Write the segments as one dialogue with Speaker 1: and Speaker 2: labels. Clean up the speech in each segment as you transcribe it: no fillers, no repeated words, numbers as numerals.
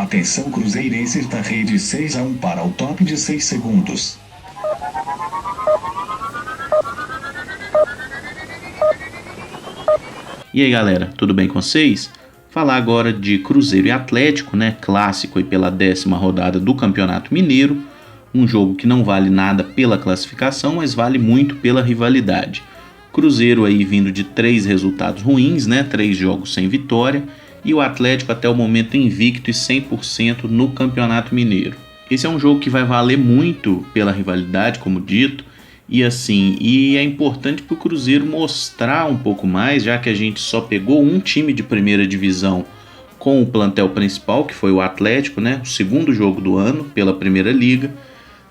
Speaker 1: Atenção cruzeirenses da rede 6-1 para o top de 6 segundos.
Speaker 2: E aí galera, tudo bem com vocês? Falar agora de Cruzeiro e Atlético, né? Clássico aí pela 10ª rodada do Campeonato Mineiro. Um jogo que não vale nada pela classificação, mas vale muito pela rivalidade. Cruzeiro aí vindo de 3 resultados ruins, né? 3 jogos sem vitória. E o Atlético até o momento invicto e 100% no Campeonato Mineiro. Esse é um jogo que vai valer muito pela rivalidade, como dito. E é importante para o Cruzeiro mostrar um pouco mais, já que a gente só pegou um time de primeira divisão com o plantel principal, que foi o Atlético, né? O segundo jogo do ano pela Primeira Liga.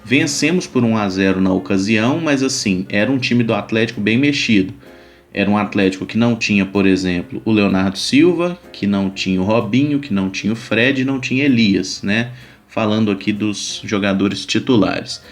Speaker 2: Vencemos por 1-0 na ocasião, mas era um time do Atlético bem mexido. Era um Atlético que não tinha, por exemplo, o Leonardo Silva, que não tinha o Robinho, que não tinha o Fred, não tinha Elias, né? Falando aqui dos jogadores titulares.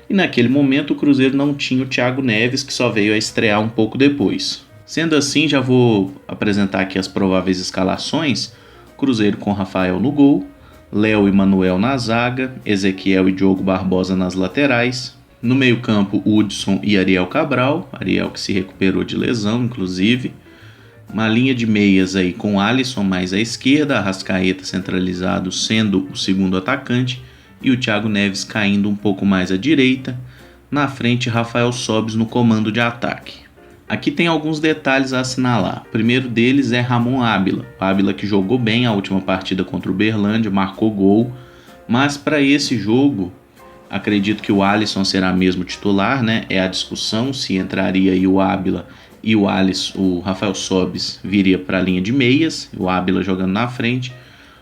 Speaker 2: E naquele momento o Cruzeiro não tinha o Thiago Neves, que só veio a estrear um pouco depois. Sendo assim, já vou apresentar aqui as prováveis escalações. Cruzeiro com Rafael no gol, Léo e Manuel na zaga, Ezequiel e Diogo Barbosa nas laterais. No meio-campo, Hudson e Ariel Cabral, Ariel que se recuperou de lesão, inclusive. Uma linha de meias aí com Alisson mais à esquerda, Arrascaeta centralizado sendo o segundo atacante e o Thiago Neves caindo um pouco mais à direita. Na frente, Rafael Sobis no comando de ataque. Aqui tem alguns detalhes a assinalar. O primeiro deles é Ramon Ábila. O Ábila que jogou bem a última partida contra o Uberlândia, marcou gol, mas para esse jogo acredito que o Alisson será mesmo titular, né? É a discussão se entraria aí o Ábila e o Rafael Sobis viria para a linha de meias, o Ábila jogando na frente.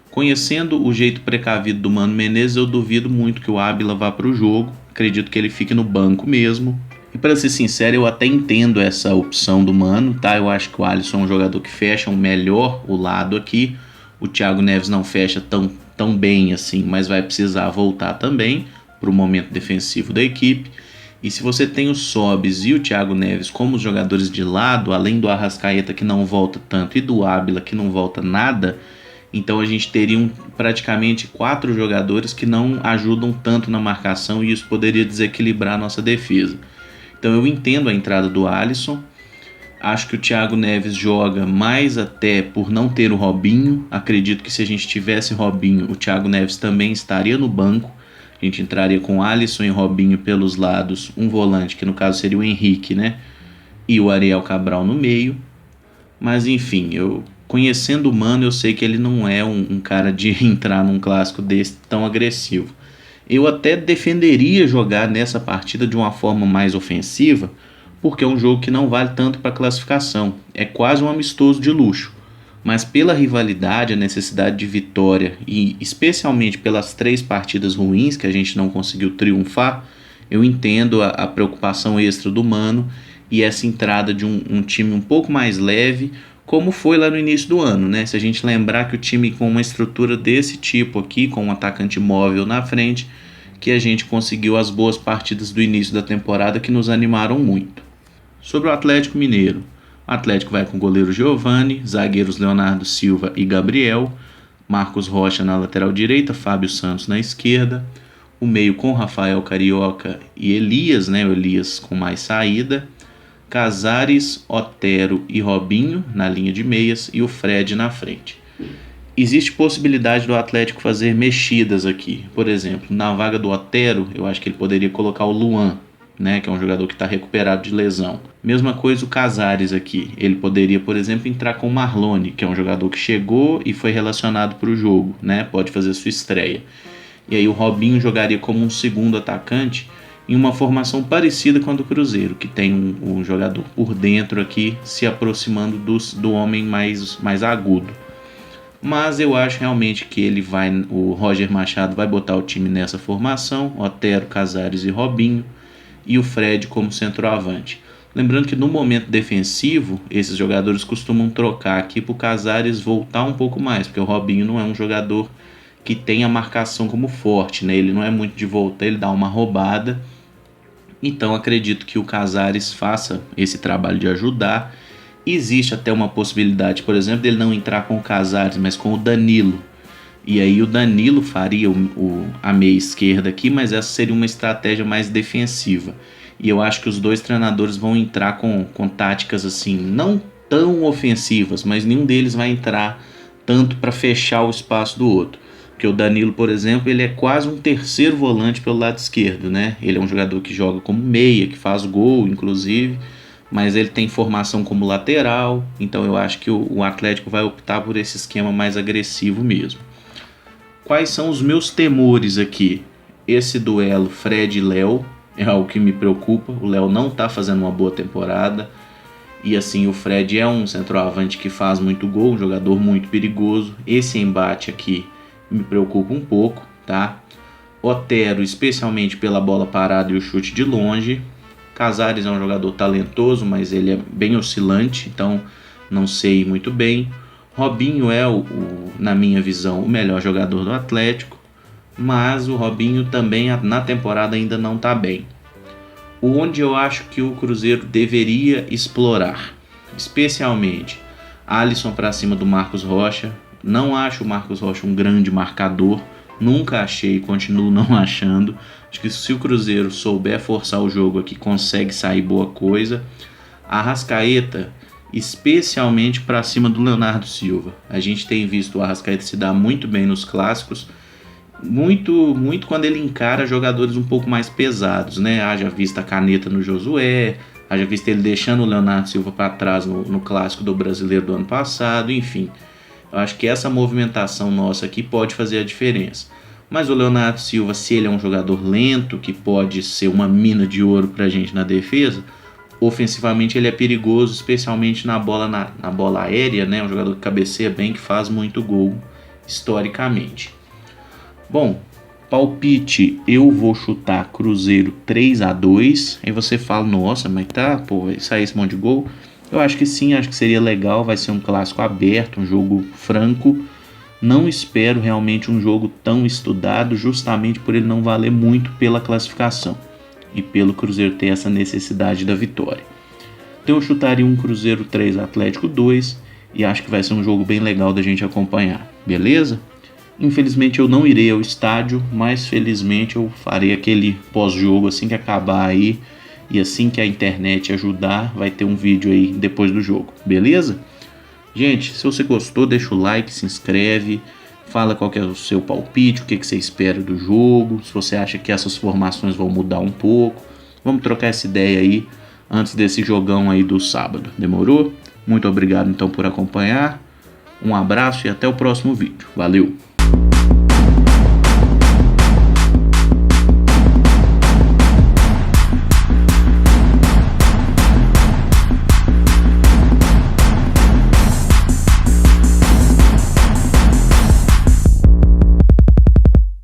Speaker 2: Conhecendo o jeito precavido do Mano Menezes, eu duvido muito que o Ábila vá para o jogo. Acredito que ele fique no banco mesmo. E para ser sincero, eu até entendo essa opção do Mano, tá? Eu acho que o Alisson é um jogador que fecha melhor o lado aqui. O Thiago Neves não fecha tão bem assim, mas vai precisar voltar também para o momento defensivo da equipe. E se você tem o Sobis e o Thiago Neves como os jogadores de lado, além do Arrascaeta que não volta tanto e do Ábila que não volta nada, então a gente teria praticamente 4 jogadores que não ajudam tanto na marcação e isso poderia desequilibrar a nossa defesa. Então eu entendo a entrada do Alisson. Acho que o Thiago Neves joga mais até por não ter o Robinho. Acredito que se a gente tivesse Robinho, o Thiago Neves também estaria no banco. A gente entraria com Alisson e Robinho pelos lados, um volante, que no caso seria o Henrique, né? E o Ariel Cabral no meio. Mas enfim, conhecendo o Mano, eu sei que ele não é um cara de entrar num clássico desse tão agressivo. Eu até defenderia jogar nessa partida de uma forma mais ofensiva, porque é um jogo que não vale tanto para classificação. É quase um amistoso de luxo. Mas pela rivalidade, a necessidade de vitória e especialmente pelas 3 partidas ruins que a gente não conseguiu triunfar, eu entendo a preocupação extra do Mano e essa entrada de um time um pouco mais leve, como foi lá no início do ano, né? Se a gente lembrar que o time com uma estrutura desse tipo aqui, com um atacante móvel na frente, que a gente conseguiu as boas partidas do início da temporada que nos animaram muito. Sobre o Atlético Mineiro, o Atlético vai com o goleiro Giovani, zagueiros Leonardo Silva e Gabriel, Marcos Rocha na lateral direita, Fábio Santos na esquerda, o meio com Rafael Carioca e Elias, né? O Elias com mais saída, Casares, Otero e Robinho na linha de meias e o Fred na frente. Existe possibilidade do Atlético fazer mexidas aqui. Por exemplo, na vaga do Otero, eu acho que ele poderia colocar o Luan, né, que é um jogador que está recuperado de lesão. Mesma coisa o Casares aqui. Ele poderia, por exemplo, entrar com o Marlone, que é um jogador que chegou e foi relacionado para o jogo, né, pode fazer sua estreia. E aí o Robinho jogaria como um segundo atacante em uma formação parecida com a do Cruzeiro, que tem um jogador por dentro aqui se aproximando do homem mais agudo. Mas eu acho realmente que o Roger Machado vai botar o time nessa formação, Otero, Casares e Robinho, e o Fred como centroavante. Lembrando que no momento defensivo, esses jogadores costumam trocar aqui para o Casares voltar um pouco mais, porque o Robinho não é um jogador que tem a marcação como forte, né? Ele não é muito de voltar, ele dá uma roubada. Então acredito que o Casares faça esse trabalho de ajudar. Existe até uma possibilidade, por exemplo, dele não entrar com o Casares, mas com o Danilo. E aí o Danilo faria a meia esquerda aqui, mas essa seria uma estratégia mais defensiva. E eu acho que os dois treinadores vão entrar com táticas assim, não tão ofensivas, mas nenhum deles vai entrar tanto para fechar o espaço do outro. Porque o Danilo, por exemplo, ele é quase um terceiro volante pelo lado esquerdo, né? Ele é um jogador que joga como meia, que faz gol, inclusive, mas ele tem formação como lateral, então eu acho que o Atlético vai optar por esse esquema mais agressivo mesmo. Quais são os meus temores aqui? Esse duelo Fred e Léo é algo que me preocupa. O Léo não está fazendo uma boa temporada. E assim, o Fred é um centroavante que faz muito gol, um jogador muito perigoso. Esse embate aqui me preocupa um pouco, tá? Otero, especialmente pela bola parada e o chute de longe. Casares é um jogador talentoso, mas ele é bem oscilante, então não sei muito bem. Robinho é, na minha visão, o melhor jogador do Atlético, mas o Robinho também na temporada ainda não está bem. Onde eu acho que o Cruzeiro deveria explorar, especialmente Alisson para cima do Marcos Rocha. Não acho o Marcos Rocha um grande marcador, nunca achei e continuo não achando. Acho que se o Cruzeiro souber forçar o jogo aqui, consegue sair boa coisa. Arrascaeta, especialmente para cima do Leonardo Silva. A gente tem visto o Arrascaeta se dar muito bem nos clássicos, muito quando ele encara jogadores um pouco mais pesados, né? Haja vista a caneta no Josué, haja vista ele deixando o Leonardo Silva para trás no clássico do Brasileiro do ano passado, enfim. Eu acho que essa movimentação nossa aqui pode fazer a diferença. Mas o Leonardo Silva, se ele é um jogador lento, que pode ser uma mina de ouro pra gente na defesa, ofensivamente ele é perigoso, especialmente na bola aérea, né? Um jogador que cabeceia bem, que faz muito gol historicamente. Bom, palpite, eu vou chutar Cruzeiro 3-2. Aí você fala, nossa, mas vai sair esse monte de gol? Eu acho que sim, acho que seria legal, vai ser um clássico aberto, um jogo franco. Não espero realmente um jogo tão estudado, justamente por ele não valer muito pela classificação e pelo Cruzeiro ter essa necessidade da vitória. Então eu chutaria um Cruzeiro 3, Atlético 2 e acho que vai ser um jogo bem legal da gente acompanhar, beleza? Infelizmente eu não irei ao estádio, mas felizmente eu farei aquele pós-jogo assim que acabar aí e assim que a internet ajudar, vai ter um vídeo aí depois do jogo, beleza? Gente, se você gostou, deixa o like, se inscreve, fala qual que é o seu palpite, o que você espera do jogo, se você acha que essas formações vão mudar um pouco. Vamos trocar essa ideia aí antes desse jogão aí do sábado, demorou? Muito obrigado então por acompanhar, um abraço e até o próximo vídeo, valeu!